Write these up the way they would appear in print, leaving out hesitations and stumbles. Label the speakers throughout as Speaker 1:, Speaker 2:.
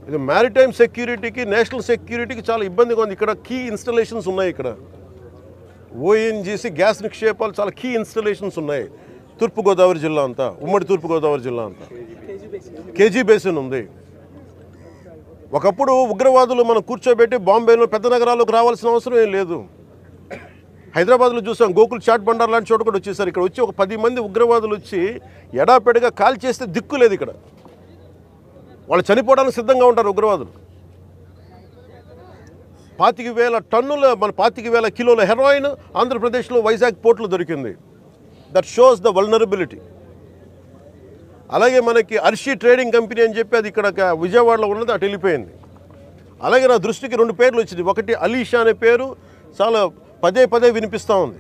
Speaker 1: ఇది maritime సెక్యూరిటీకి national సెక్యూరిటీకి చాలా ఇబ్బందిగా ఉంది. ఇక్కడ కీ ఇన్స్టలేషన్స్ ఉన్నాయి. ఇక్కడ ఓఎన్జీసీ గ్యాస్ నిక్షేపాలు చాలా కీ ఇన్స్టలేషన్స్ ఉన్నాయి. తూర్పుగోదావరి జిల్లా అంతా, ఉమ్మడి తూర్పుగోదావరి జిల్లా అంతా కేజీ బేసిన్ ఉంది. ఒకప్పుడు ఉగ్రవాదులు మనం కూర్చోబెట్టి బాంబేలో పెద్ద నగరాల్లోకి రావాల్సిన అవసరం ఏం లేదు. హైదరాబాద్లో చూసాం, గోకుల్ చాట్ బండార్ లాంటి చోట కూడా వచ్చేసారు. ఇక్కడ వచ్చి ఒక 10 మంది ఉగ్రవాదులు వచ్చి ఎడాపెడిగా కాల్ చేస్తే దిక్కు లేదు. ఇక్కడ వాళ్ళు చనిపోవడానికి సిద్ధంగా ఉంటారు ఉగ్రవాదులు. 25,000 టన్నుల 25,000 కిలోల హెరాయిన్ ఆంధ్రప్రదేశ్లో వైజాగ్ పోర్టులో దొరికింది. That shows the vulnerability. అలాగే మనకి అర్షి ట్రేడింగ్ కంపెనీ అని చెప్పి అది ఇక్కడ విజయవాడలో ఉన్నది, అటు వెళ్ళిపోయింది. అలాగే నా దృష్టికి 2 పేర్లు వచ్చింది. ఒకటి అలీషా అనే పేరు చాలా పదే పదే వినిపిస్తూ ఉంది.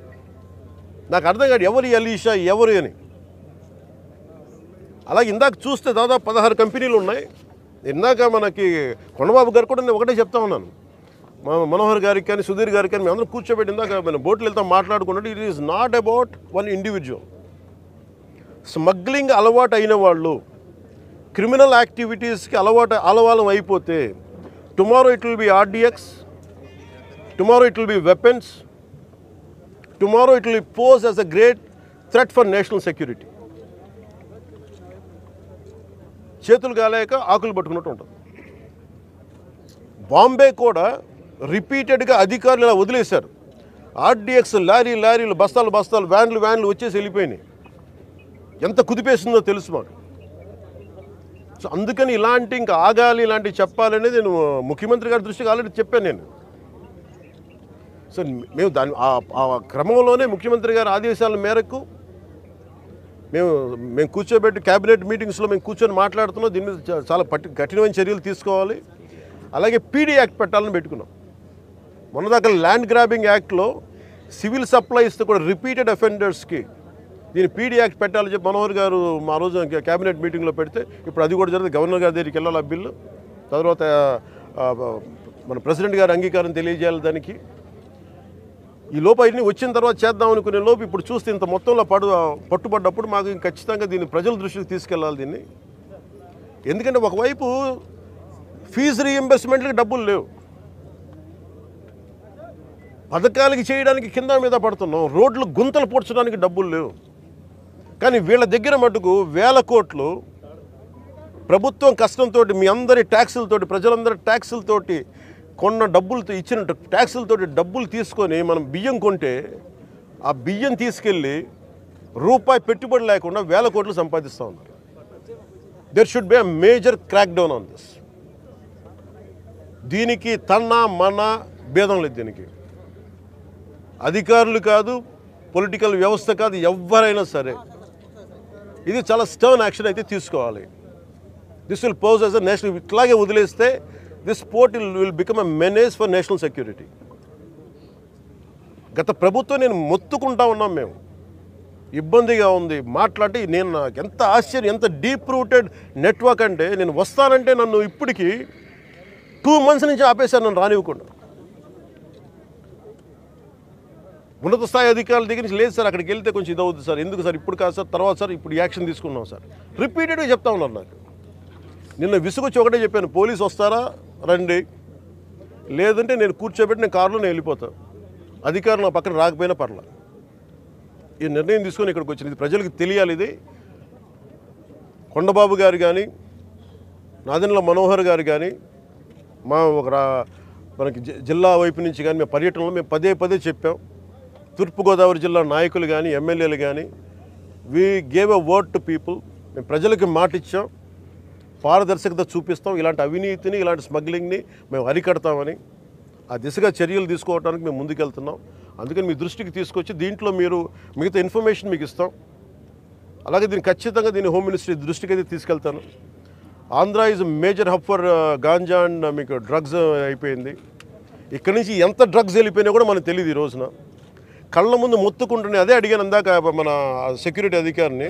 Speaker 1: నాకు అర్థం కాదు ఎవరు అలీషా, ఎవరు అని. అలాగే ఇందాక చూస్తే దాదాపు 16 కంపెనీలు ఉన్నాయి. ఇందాక మనకి కొండబాబు గారు కూడా నేను ఒకటే చెప్తా ఉన్నాను, మనోహర్ గారికి కానీ సుధీర్ గారికి కానీ మేమందరం కూర్చోబెట్టి ఇందాక మనం బోట్లు వెళ్తాం మాట్లాడుకున్నట్టు, it is not about one individual. Smuggling అలవాటు అయిన వాళ్ళు క్రిమినల్ యాక్టివిటీస్కి అలవాలం అయిపోతే tomorrow it will be RDX, tomorrow it will be weapons, tomorrow it will pose as a great threat for national security. చేతులు కాలేక ఆకులు పట్టుకున్నట్టు ఉంటుంది. బాంబే కూడా రిపీటెడ్గా అధికారులు ఇలా వదిలేశారు. ఆర్డిఎక్స్ లారీలు బస్తాలు వ్యాన్లు వచ్చేసి వెళ్ళిపోయినాయి. ఎంత కుదిపేసిందో తెలుసు మాకు. సో అందుకని ఇలాంటి ఇంకా ఆగాలి, ఇలాంటివి చెప్పాలనేది నేను ముఖ్యమంత్రి గారి దృష్టికి ఆల్రెడీ చెప్పాను నేను. సో మేము ఆ క్రమంలోనే ముఖ్యమంత్రి గారి ఆదేశాల మేరకు మేము కూర్చోబెట్టి క్యాబినెట్ మీటింగ్స్లో మేము కూర్చొని మాట్లాడుతున్నాం. దీని మీద చాలా కఠినమైన చర్యలు తీసుకోవాలి. అలాగే పీడీ యాక్ట్ పెట్టాలని పెట్టుకున్నాం. మొన్నదాకా ల్యాండ్ గ్రాబింగ్ యాక్ట్లో సివిల్ సప్లైస్తో కూడా రిపీటెడ్ అఫెండర్స్కి దీని పీడీ యాక్ట్ పెట్టాలని చెప్పి మనోహర్ గారు మా రోజు క్యాబినెట్ మీటింగ్లో పెడితే ఇప్పుడు అది కూడా జరిగింది. గవర్నర్ గారి దగ్గరికి వెళ్ళాలి ఆ బిల్లు. తర్వాత మన ప్రెసిడెంట్ గారి అంగీకారం తెలియజేయాలి దానికి. ఈ లోపు అన్నీ వచ్చిన తర్వాత చేద్దాం అనుకునే లోపు ఇప్పుడు చూస్తే ఇంత మొత్తంలో పట్టుబడ్డప్పుడు మాకు ఖచ్చితంగా దీన్ని ప్రజల దృష్టికి తీసుకెళ్ళాలి దీన్ని. ఎందుకంటే ఒకవైపు ఫీజు రీఎంబర్స్మెంట్లకి డబ్బులు లేవు, పథకాలకి చేయడానికి కింద మీద పడుతున్నాం, రోడ్లు గుంతలు పూడ్చడానికి డబ్బులు లేవు. కానీ వీళ్ళ దగ్గర మటుకు 1000 కోట్లు ప్రభుత్వం కష్టంతో మీ అందరి ట్యాక్సులతోటి, ప్రజలందరి ట్యాక్సులతోటి కొన్న డబ్బులతో ఇచ్చిన ట్యాక్సులతోటి డబ్బులు తీసుకొని మనం బియ్యం కొంటే ఆ బియ్యం తీసుకెళ్ళి రూపాయి పెట్టుబడి లేకుండా 1000 కోట్లు సంపాదిస్తూ ఉన్నారు. There should be a major crack down on this. దీనికి మన భేదం లేదు. దీనికి అధికారులు కాదు, పొలిటికల్ వ్యవస్థ కాదు, ఎవరైనా సరే ఇది చాలా స్టర్న్ యాక్షన్ అయితే తీసుకోవాలి. This will pose as a national. ఇట్లాగే వదిలేస్తే this port will become a menace for national security. గత ప్రభుత్వం నేను మొత్తుకుంటా ఉన్నాం, మేము ఇబ్బందిగా ఉంది మాట్లాడి. నేను నాకు ఎంత ఆశ్చర్యం, ఎంత డీప్ రూటెడ్ నెట్వర్క్ అంటే నేను వస్తానంటే నన్ను ఇప్పటికీ 2 months నుంచి ఆపేశారు, నన్ను రానివ్వకుండా. ఉన్నత స్థాయి అధికారుల దగ్గర నుంచి లేదు సార్, అక్కడికి వెళ్తే కొంచెం ఇదవుతుంది సార్, ఎందుకు సార్ ఇప్పుడు కాదు సార్, తర్వాత సార్ ఇప్పుడు యాక్షన్ తీసుకున్నాం సార్, రిపీటెడ్గా చెప్తా ఉన్నారు. నాకు నిన్న విసుగొచ్చి ఒకటే చెప్పాను, పోలీసు వస్తారా రండి, లేదంటే నేను కూర్చోబెట్టి నేను కారులో నేను వెళ్ళిపోతాను, అధికారులు నా పక్కన రాకపోయినా పర్లా. ఈ నిర్ణయం తీసుకొని ఇక్కడికి వచ్చింది. ఇది ప్రజలకు తెలియాలి. ఇది కొండబాబు గారు కానీ, నాదెండ్ల మనోహర్ గారు కానీ, మనకి జిల్లా వైపు నుంచి కానీ మేము పర్యటనలో మేము పదే చెప్పాం. తూర్పుగోదావరి జిల్లా నాయకులు కానీ, ఎమ్మెల్యేలు కానీ, we gave a word to people. మేము ప్రజలకు మాట ఇచ్చాం, పారదర్శకత చూపిస్తాం, ఇలాంటి అవినీతిని, ఇలాంటి స్మగ్లింగ్ని మేము అరికడతామని. ఆ దిశగా చర్యలు తీసుకోవడానికి మేము ముందుకెళ్తున్నాం. అందుకని మీ దృష్టికి తీసుకొచ్చి దీంట్లో మీరు మిగతా ఇన్ఫర్మేషన్ మీకు ఇస్తాం. అలాగే దీన్ని ఖచ్చితంగా హోమ్ మినిస్ట్రీ దృష్టికి అయితే తీసుకెళ్తాను. Andhra is major hub for ganja and మీకు డ్రగ్స్ అయిపోయింది. ఇక్కడి నుంచి ఎంత డ్రగ్స్ వెళ్ళిపోయినా కూడా మనకు తెలియదు. ఈ రోజున కళ్ళ ముందు మొత్తుకుంటున్నాయి. అదే అడిగాను అందాక మన సెక్యూరిటీ అధికారిని,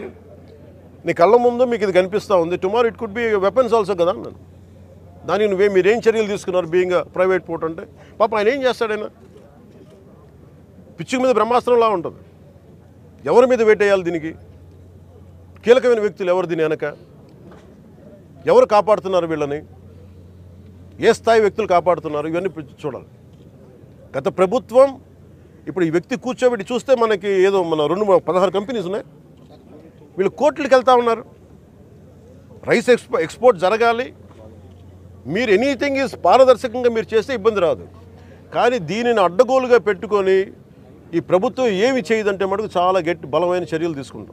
Speaker 1: నీ కళ్ళ ముందు మీకు ఇది కనిపిస్తూ ఉంది, tomorrow it could be weapons also కదా అన్నాను. దానికి మీరేం చర్యలు తీసుకున్నారు బీయింగ్ ప్రైవేట్ పోర్ట్ అంటే? పాపం ఆయన ఏం చేస్తాడైనా పిచ్చుకు మీద బ్రహ్మాస్త్రంలా ఉంటుంది. ఎవరి మీద వేటేయాలి? దీనికి కీలకమైన వ్యక్తులు ఎవరు? దీని వెనక ఎవరు కాపాడుతున్నారు వీళ్ళని? ఏ స్థాయి వ్యక్తులు కాపాడుతున్నారు, ఇవన్నీ చూడాలి. గత ప్రభుత్వం ఇప్పుడు ఈ వ్యక్తి కూర్చోబెట్టి చూస్తే మనకి ఏదో మన 16 కంపెనీస్ ఉన్నాయి, వీళ్ళు కోట్లకి వెళ్తూ ఉన్నారు. రైస్ ఎక్స్పోర్ట్ జరగాలి, మీరు ఎనీథింగ్ ఈజ్ పారదర్శకంగా మీరు చేస్తే ఇబ్బంది రాదు. కానీ దీనిని అడ్డగోలుగా పెట్టుకొని ఈ ప్రభుత్వం ఏమి చేయదంటే మటుకు చాలా బలమైన చర్యలు తీసుకుంటాం.